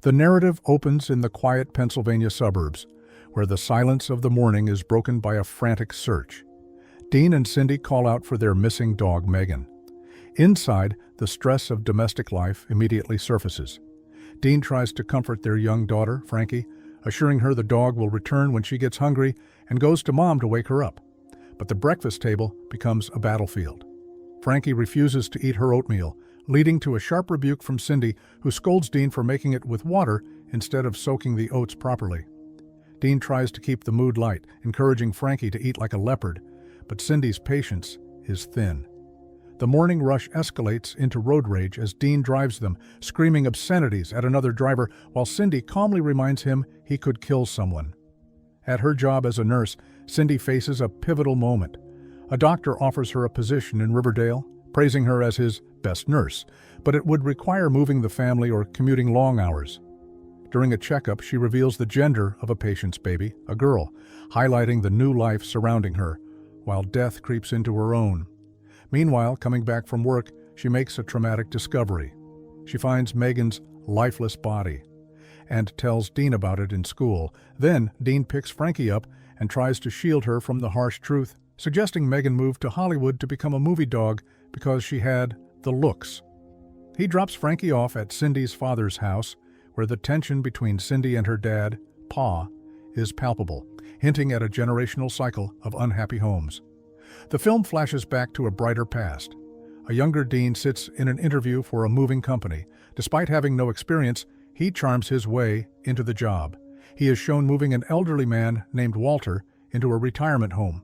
The narrative opens in the quiet Pennsylvania suburbs, where the silence of the morning is broken by a frantic search. Dean and Cindy call out for their missing dog, Megan. Inside, the stress of domestic life immediately surfaces. Dean tries to comfort their young daughter, Frankie, assuring her the dog will return when she gets hungry, and goes to Mom to wake her up. But the breakfast table becomes a battlefield. Frankie refuses to eat her oatmeal, leading to a sharp rebuke from Cindy, who scolds Dean for making it with water instead of soaking the oats properly. Dean tries to keep the mood light, encouraging Frankie to eat like a leopard, but Cindy's patience is thin. The morning rush escalates into road rage as Dean drives them, screaming obscenities at another driver, while Cindy calmly reminds him he could kill someone. At her job as a nurse, Cindy faces a pivotal moment. A doctor offers her a position in Riverdale, praising her as his best nurse, but it would require moving the family or commuting long hours. During a checkup, she reveals the gender of a patient's baby, a girl, highlighting the new life surrounding her, while death creeps into her own. Meanwhile, coming back from work, she makes a traumatic discovery. She finds Megan's lifeless body and tells Dean about it in school. Then, Dean picks Frankie up and tries to shield her from the harsh truth, suggesting Megan move to Hollywood to become a movie dog because she had the looks. He drops Frankie off at Cindy's father's house, where the tension between Cindy and her dad, Pa, is palpable, hinting at a generational cycle of unhappy homes. The film flashes back to a brighter past. A younger Dean sits in an interview for a moving company. Despite having no experience, he charms his way into the job. He is shown moving an elderly man named Walter into a retirement home.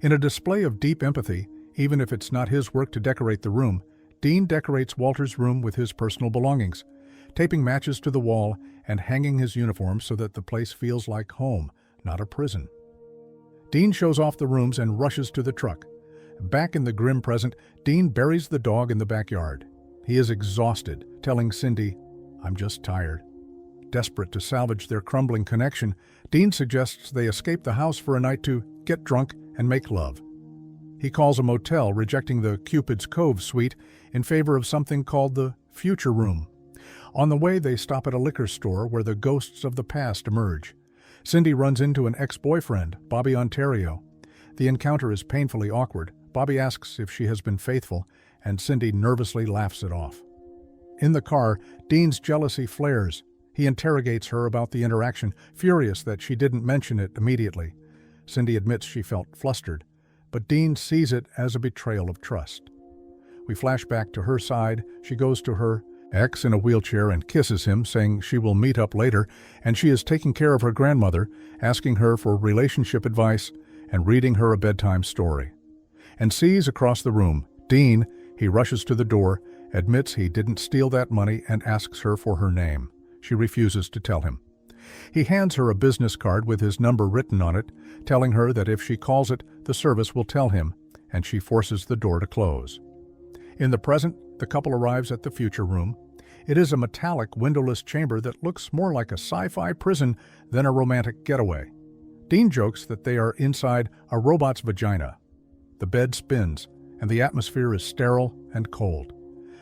In a display of deep empathy, even if it's not his work to decorate the room, Dean decorates Walter's room with his personal belongings, taping matches to the wall and hanging his uniform so that the place feels like home, not a prison. Dean shows off the rooms and rushes to the truck. Back in the grim present, Dean buries the dog in the backyard. He is exhausted, telling Cindy, "I'm just tired." Desperate to salvage their crumbling connection, Dean suggests they escape the house for a night to get drunk and make love. He calls a motel, rejecting the Cupid's Cove suite in favor of something called the Future Room. On the way, they stop at a liquor store where the ghosts of the past emerge. Cindy runs into an ex-boyfriend, Bobby Ontario. The encounter is painfully awkward. Bobby asks if she has been faithful, and Cindy nervously laughs it off. In the car, Dean's jealousy flares. He interrogates her about the interaction, furious that she didn't mention it immediately. Cindy admits she felt flustered, but Dean sees it as a betrayal of trust. We flash back to her side. She goes to her ex in a wheelchair and kisses him, saying she will meet up later, and she is taking care of her grandmother, asking her for relationship advice and reading her a bedtime story. And sees across the room Dean. He rushes to the door, admits he didn't steal that money, and asks her for her name. She refuses to tell him. He hands her a business card with his number written on it, telling her that if she calls it, the service will tell him, and she forces the door to close. In the present, the couple arrives at the Future Room. It is a metallic, windowless chamber that looks more like a sci-fi prison than a romantic getaway. Dean jokes that they are inside a robot's vagina. The bed spins, and the atmosphere is sterile and cold.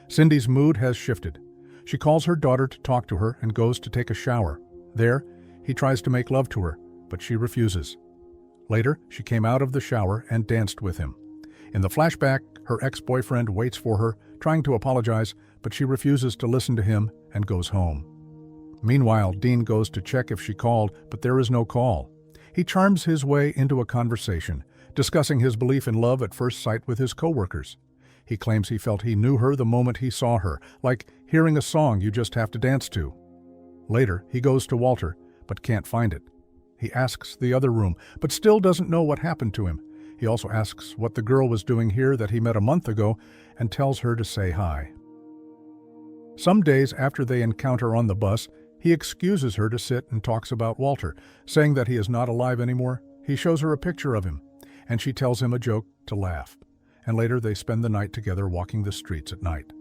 Cindy's mood has shifted. She calls her daughter to talk to her and goes to take a shower. There, he tries to make love to her, but she refuses. Later, she came out of the shower and danced with him. In the flashback, her ex-boyfriend waits for her, trying to apologize, but she refuses to listen to him and goes home. Meanwhile, Dean goes to check if she called, but there is no call. He charms his way into a conversation, discussing his belief in love at first sight with his coworkers. He claims he felt he knew her the moment he saw her, like hearing a song you just have to dance to. Later, he goes to Walter, but can't find it. He asks the other room, but still doesn't know what happened to him. He also asks what the girl was doing here that he met a month ago and tells her to say hi. Some days after they encounter on the bus, he excuses her to sit and talks about Walter, saying that he is not alive anymore. He shows her a picture of him, and she tells him a joke to laugh. And later they spend the night together walking the streets at night.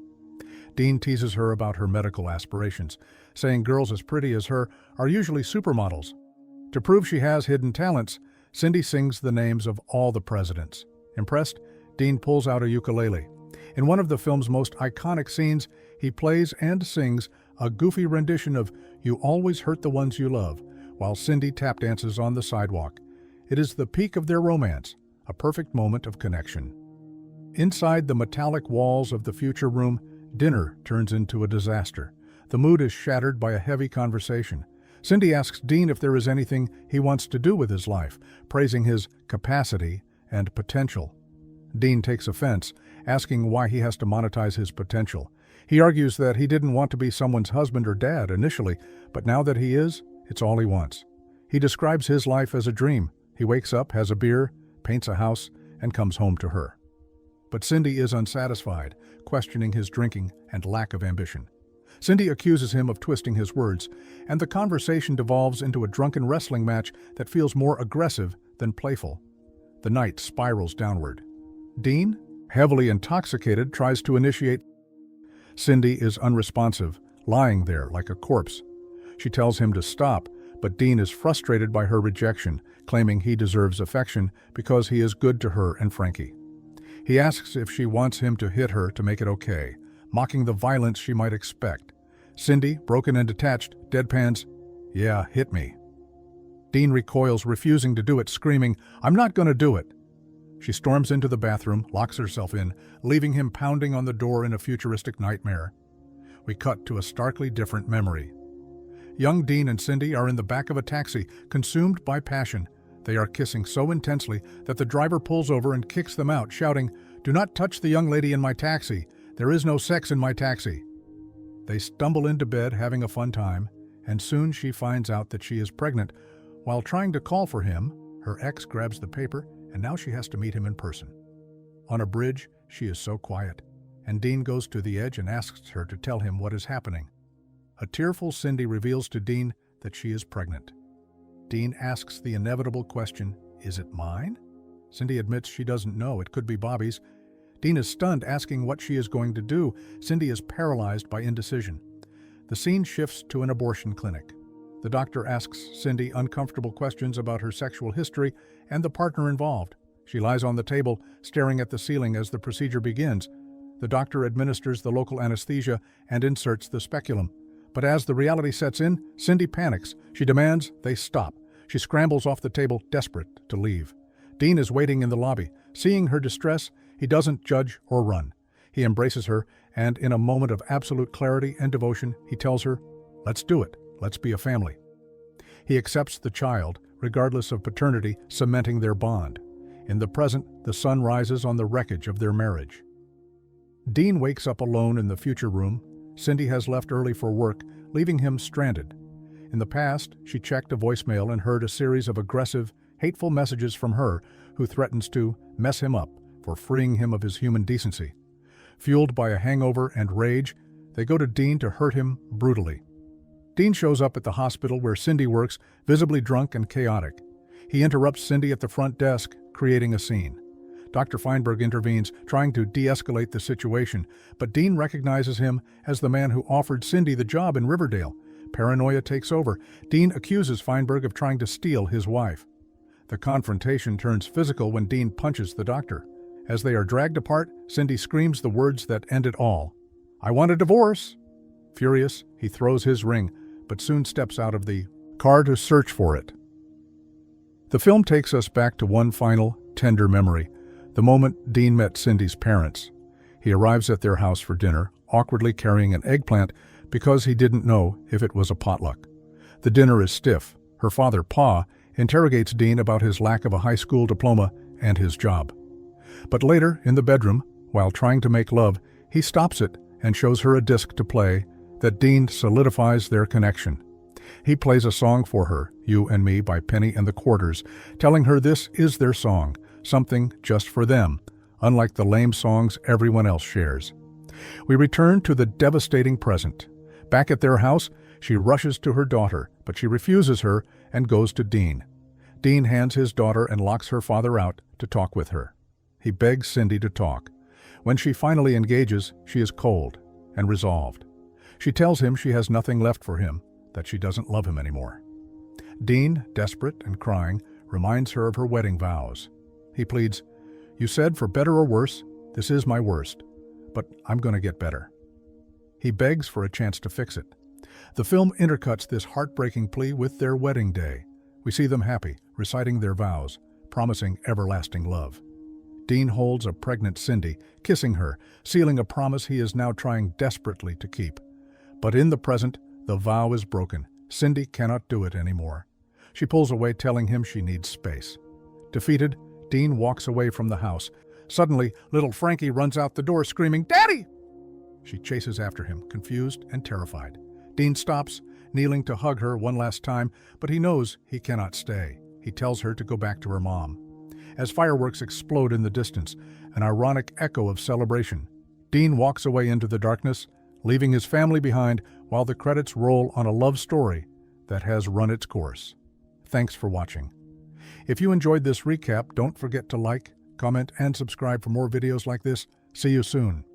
Dean teases her about her medical aspirations, saying girls as pretty as her are usually supermodels. To prove she has hidden talents, Cindy sings the names of all the presidents. Impressed, Dean pulls out a ukulele. In one of the film's most iconic scenes, he plays and sings a goofy rendition of You Always Hurt the Ones You Love, while Cindy tap dances on the sidewalk. It is the peak of their romance, a perfect moment of connection. Inside the metallic walls of the future room, dinner turns into a disaster. The mood is shattered by a heavy conversation. Cindy asks Dean if there is anything he wants to do with his life, praising his capacity and potential. Dean takes offense, asking why he has to monetize his potential. He argues that he didn't want to be someone's husband or dad initially, but now that he is, it's all he wants. He describes his life as a dream. He wakes up, has a beer, paints a house, and comes home to her. But Cindy is unsatisfied, questioning his drinking and lack of ambition. Cindy accuses him of twisting his words, and the conversation devolves into a drunken wrestling match that feels more aggressive than playful. The night spirals downward. Dean, heavily intoxicated, tries to initiate. Cindy is unresponsive, lying there like a corpse. She tells him to stop, but Dean is frustrated by her rejection, claiming he deserves affection because he is good to her and Frankie. He asks if she wants him to hit her to make it okay, mocking the violence she might expect. Cindy, broken and detached, deadpans, "Yeah, hit me." Dean recoils, refusing to do it, screaming, "I'm not going to do it." She storms into the bathroom, locks herself in, leaving him pounding on the door in a futuristic nightmare. We cut to a starkly different memory. Young Dean and Cindy are in the back of a taxi, consumed by passion. They are kissing so intensely that the driver pulls over and kicks them out, shouting, "Do not touch the young lady in my taxi. There is no sex in my taxi." They stumble into bed, having a fun time, and soon she finds out that she is pregnant. While trying to call for him, her ex grabs the paper, and now she has to meet him in person. On a bridge, she is so quiet, and Dean goes to the edge and asks her to tell him what is happening. A tearful Cindy reveals to Dean that she is pregnant. Dean asks the inevitable question, "Is it mine?" Cindy admits she doesn't know, it could be Bobby's. Dean is stunned, asking what she is going to do. Cindy is paralyzed by indecision. The scene shifts to an abortion clinic. The doctor asks Cindy uncomfortable questions about her sexual history and the partner involved. She lies on the table, staring at the ceiling as the procedure begins. The doctor administers the local anesthesia and inserts the speculum. But as the reality sets in, Cindy panics. She demands they stop. She scrambles off the table, desperate to leave. Dean is waiting in the lobby. Seeing her distress, he doesn't judge or run. He embraces her, and in a moment of absolute clarity and devotion, he tells her, "Let's do it. Let's be a family." He accepts the child, regardless of paternity, cementing their bond. In the present, the sun rises on the wreckage of their marriage. Dean wakes up alone in the future room. Cindy has left early for work, leaving him stranded. In the past, she checked a voicemail and heard a series of aggressive, hateful messages from her, who threatens to mess him up for freeing him of his human decency. Fueled by a hangover and rage, they go to Dean to hurt him brutally. Dean shows up at the hospital where Cindy works, visibly drunk and chaotic. He interrupts Cindy at the front desk, creating a scene. Dr. Feinberg intervenes, trying to de-escalate the situation, but Dean recognizes him as the man who offered Cindy the job in Riverdale. Paranoia takes over. Dean accuses Feinberg of trying to steal his wife. The confrontation turns physical when Dean punches the doctor. As they are dragged apart, Cindy screams the words that end it all. "I want a divorce!" Furious, he throws his ring, but soon steps out of the car to search for it. The film takes us back to one final, tender memory, the moment Dean met Cindy's parents. He arrives at their house for dinner, awkwardly carrying an eggplant because he didn't know if it was a potluck. The dinner is stiff. Her father, Pa, interrogates Dean about his lack of a high school diploma and his job. But later, in the bedroom, while trying to make love, he stops it and shows her a disc to play that Dean solidifies their connection. He plays a song for her, You and Me by Penny and the Quarters, telling her this is their song, something just for them, unlike the lame songs everyone else shares. We return to the devastating present. Back at their house, she rushes to her daughter, but she refuses her and goes to Dean. Dean hands his daughter and locks her father out to talk with her. He begs Cindy to talk. When she finally engages, she is cold and resolved. She tells him she has nothing left for him, that she doesn't love him anymore. Dean, desperate and crying, reminds her of her wedding vows. He pleads, "You said for better or worse, this is my worst, but I'm going to get better." He begs for a chance to fix it. The film intercuts this heartbreaking plea with their wedding day. We see them happy, reciting their vows, promising everlasting love. Dean holds a pregnant Cindy, kissing her, sealing a promise he is now trying desperately to keep. But in the present, the vow is broken. Cindy cannot do it anymore. She pulls away, telling him she needs space. Defeated, Dean walks away from the house. Suddenly, little Frankie runs out the door screaming, "Daddy!" She chases after him, confused and terrified. Dean stops, kneeling to hug her one last time, but he knows he cannot stay. He tells her to go back to her mom. As fireworks explode in the distance, an ironic echo of celebration, Dean walks away into the darkness, leaving his family behind while the credits roll on a love story that has run its course. Thanks for watching. If you enjoyed this recap, don't forget to like, comment, and subscribe for more videos like this. See you soon.